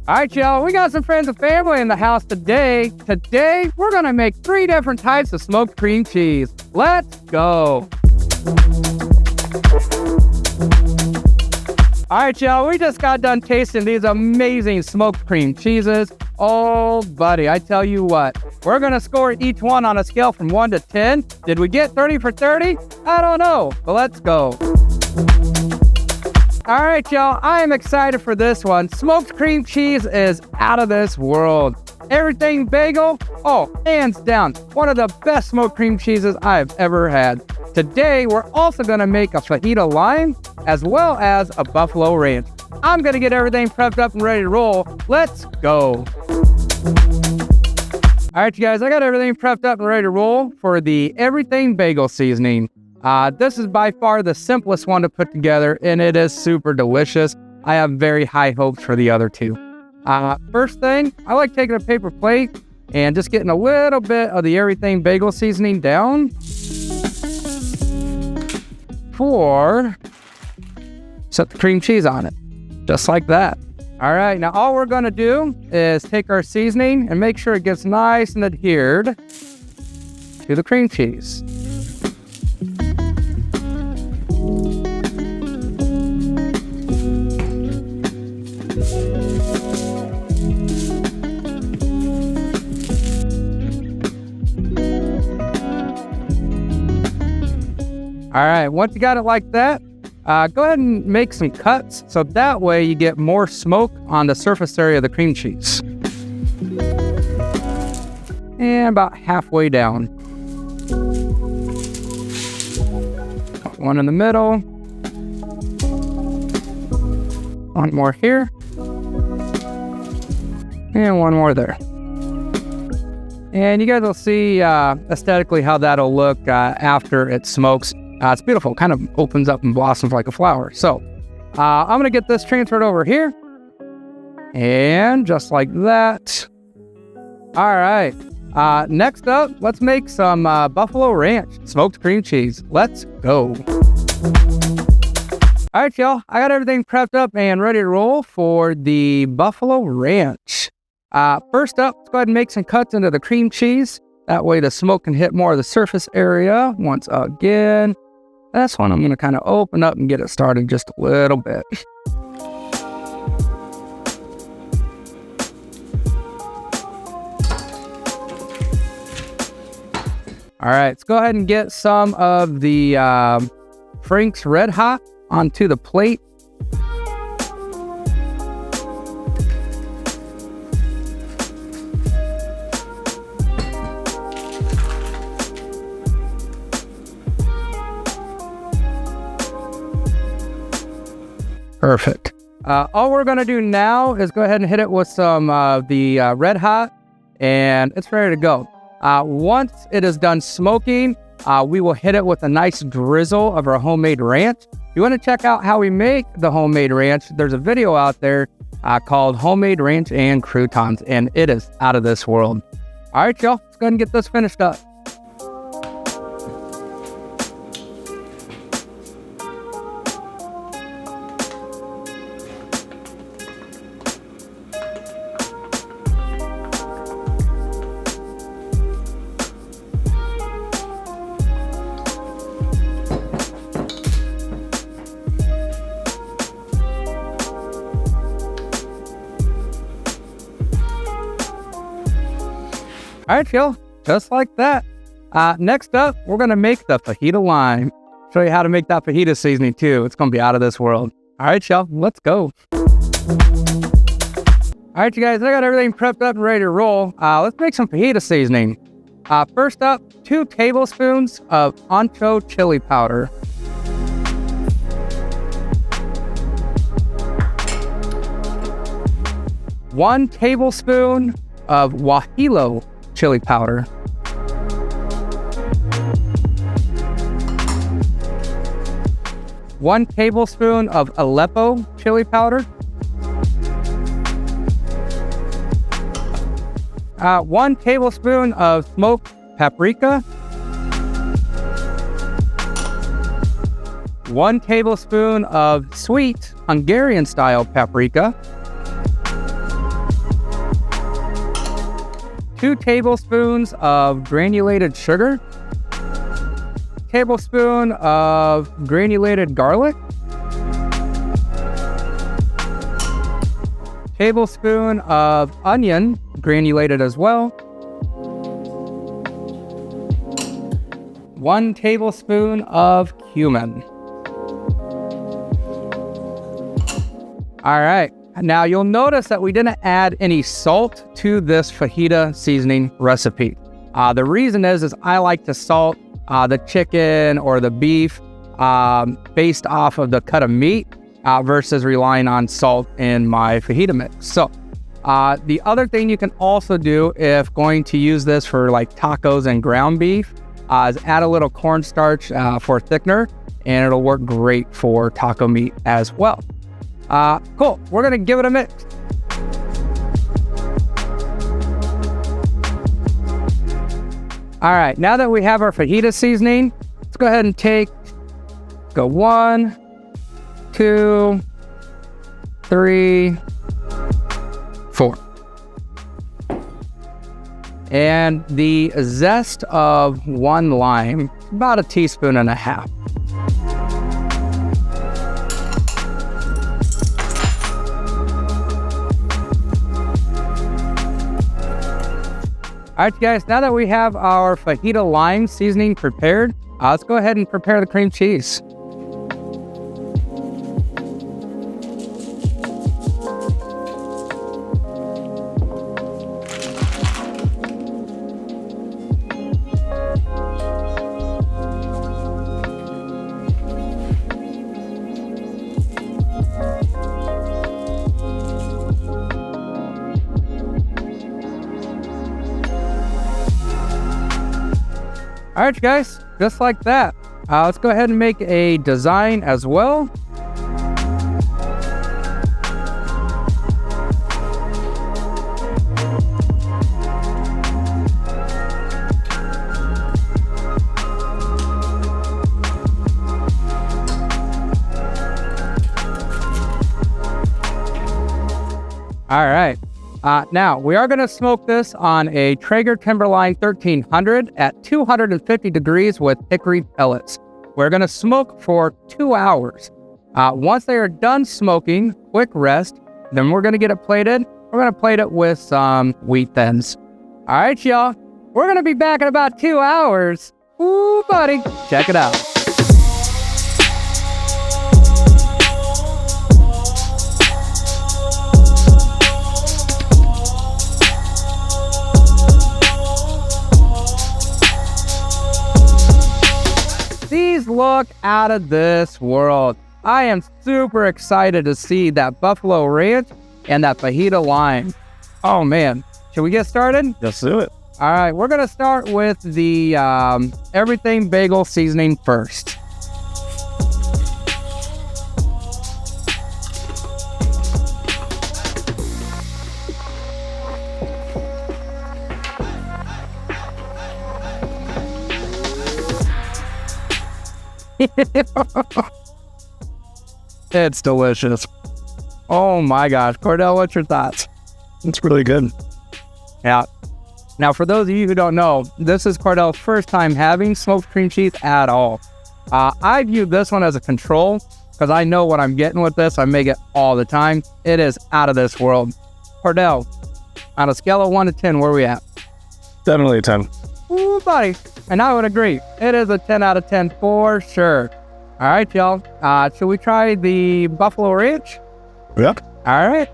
All right, y'all, we got some friends and family in the house today. Today, we're gonna make 3 different types of smoked cream cheese. Let's go. All right, y'all, we just got done tasting these amazing smoked cream cheeses. Oh, buddy, I tell you what, we're gonna score each one on a scale from 1 to 10. Did we get 30 for 30? I don't know, but let's go. All right, y'all, I am excited for this one. Smoked cream cheese is out of this world. Everything Bagel, oh, hands down, one of the best smoked cream cheeses I've ever had. Today, we're also gonna make a Fajita Lime as well as a Buffalo Ranch. I'm gonna get everything prepped up and ready to roll. Let's go. All right, you guys, I got everything prepped up and ready to roll for the Everything Bagel seasoning. This is by far the simplest one to put together, and it is super delicious. I have very high hopes for the other 2. First thing, I like taking a paper plate and just getting a little bit of the Everything Bagel seasoning down for set the cream cheese on it, just like that. All right, now all we're gonna do is take our seasoning and make sure it gets nice and adhered to the cream cheese. All right, once you got it like that, go ahead and make some cuts so that way you get more smoke on the surface area of the cream cheese. And about halfway down. One in the middle. One more here. And one more there. And you guys will see aesthetically how that'll look after it smokes. It's beautiful, kind of opens up and blossoms like a flower. So I'm gonna get this transferred over here. And just like that. All right, next up, let's make some Buffalo Ranch smoked cream cheese. Let's go. All right, y'all, I got everything prepped up and ready to roll for the Buffalo Ranch. First up, let's go ahead and make some cuts into the cream cheese. That way the smoke can hit more of the surface area once again. This one I'm going to kind of open up and get it started just a little bit. All right, let's go ahead and get some of the Frank's Red Hot onto the plate. Perfect. All we're going to do now is go ahead and hit it with some of the Red Hot, and it's ready to go. Once it is done smoking, we will hit it with a nice drizzle of our homemade ranch. If you want to check out how we make the homemade ranch, there's a video out there called Homemade Ranch and Croutons, and it is out of this world. All right, y'all, let's go ahead and get this finished up. All right, y'all, just like that. Next up, we're gonna make the Fajita Lime. Show you how to make that fajita seasoning too. It's gonna be out of this world. All right, y'all, let's go. All right, you guys, I got everything prepped up and ready to roll. Let's make some fajita seasoning. First up, 2 tablespoons of Ancho chili powder. 1 tablespoon of Guajillo chili powder. 1 tablespoon of Aleppo chili powder. 1 tablespoon of smoked paprika. 1 tablespoon of sweet Hungarian style paprika. 2 tablespoons of granulated sugar, tablespoon of granulated garlic, tablespoon of onion, granulated as well, 1 tablespoon of cumin. All right, now you'll notice that we didn't add any salt to this fajita seasoning recipe. The reason is I like to salt the chicken or the beef based off of the cut of meat versus relying on salt in my fajita mix. So the other thing you can also do if going to use this for like tacos and ground beef is add a little cornstarch for thickener, and it'll work great for taco meat as well. Cool, we're gonna give it a mix. All right, now that we have our fajita seasoning, let's go ahead and go 1, 2, 3, 4. And the zest of 1 lime, about 1.5 teaspoons. All right, guys, now that we have our fajita lime seasoning prepared, let's go ahead and prepare the cream cheese. All right, guys, just like that. Let's go ahead and make a design as well. All right. Now, we are going to smoke this on a Traeger Timberline 1300 at 250 degrees with hickory pellets. We're going to smoke for 2 hours. Once they are done smoking, quick rest, then we're going to get it plated. We're going to plate it with some wheat thins. All right, y'all. We're going to be back in about 2 hours. Ooh, buddy. Check it out. These look out of this world. I am super excited to see that buffalo ranch and that fajita lime. Oh man, should we get started? Let's do it. All right, we're gonna start with the everything bagel seasoning first. It's delicious. Oh my gosh. Cordell, what's your thoughts? It's really good. Yeah. Now, for those of you who don't know, this is Cordell's first time having smoked cream cheese at all. I view this one as a control because I know what I'm getting with this. I make it all the time. It is out of this world. Cordell, on a scale of 1 to 10, where are we at? Definitely a 10. Ooh, buddy. And I would agree. It is a 10 out of 10 for sure. All right, y'all. Should we try the buffalo ranch? Yep. All right.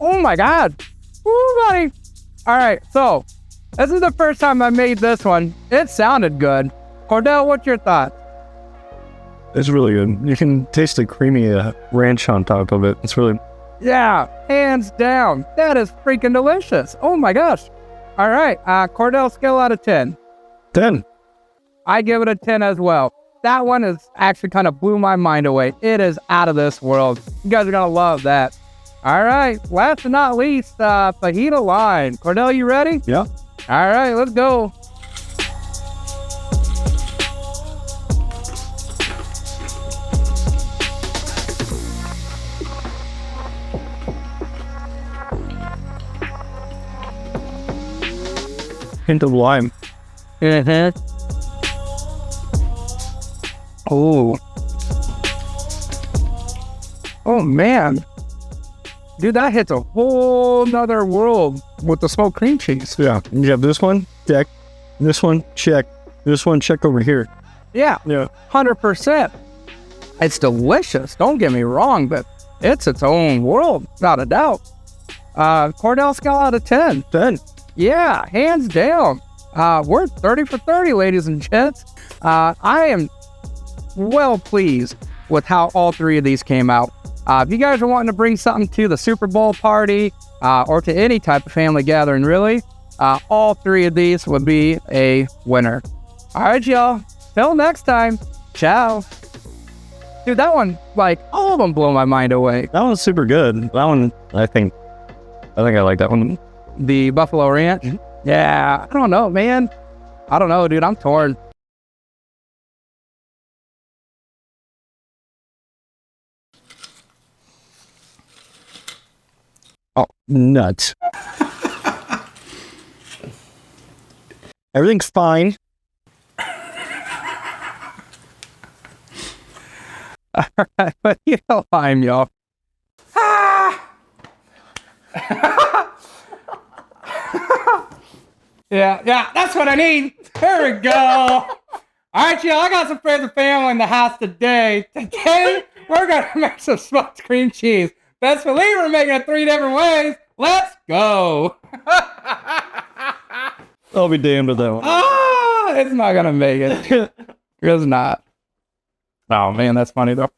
Oh my God. Ooh, buddy. All right, so this is the first time I made this one. It sounded good. Cordell, what's your thought? It's really good. You can taste the creamy ranch on top of it. It's really... Yeah, hands down. That is freaking delicious. Oh my gosh. All right, Cordell, scale out of 10. 10. I give it a 10 as well. That one is actually kind of blew my mind away. It is out of this world. You guys are going to love that. All right, last but not least, fajita lime. Cordell, you ready? Yeah. All right, let's go. Hint of lime. Oh. Oh, man. Dude, that hits a whole nother world with the smoked cream cheese. Yeah. You have this one, check. This one, check. This one, check over here. Yeah. Yeah. 100%. It's delicious. Don't get me wrong, but it's its own world, without a doubt. Cordell scale out of 10. 10. Yeah, hands down. We're 30 for 30, ladies and gents. I am well pleased with how all three of these came out. If you guys are wanting to bring something to the Super Bowl party or to any type of family gathering, really, all three of these would be a winner. All right, y'all. Till next time. Ciao. Dude, that one, like, all of them blow my mind away. That one's super good. That one, I think I like that one. The Buffalo Ranch? Mm-hmm. Yeah, I don't know, man. I don't know, dude. I'm torn. Oh, nuts. Everything's fine. All right, but you know I'm y'all. Yeah, that's what I need. There we go. All right, y'all, I got some friends and family in the house today. Today, we're going to make some smoked cream cheese. Best believe we're making it 3 different ways. Let's go. I'll be damned with that one. It's not going to make it. It's not. Oh, man, that's funny, though.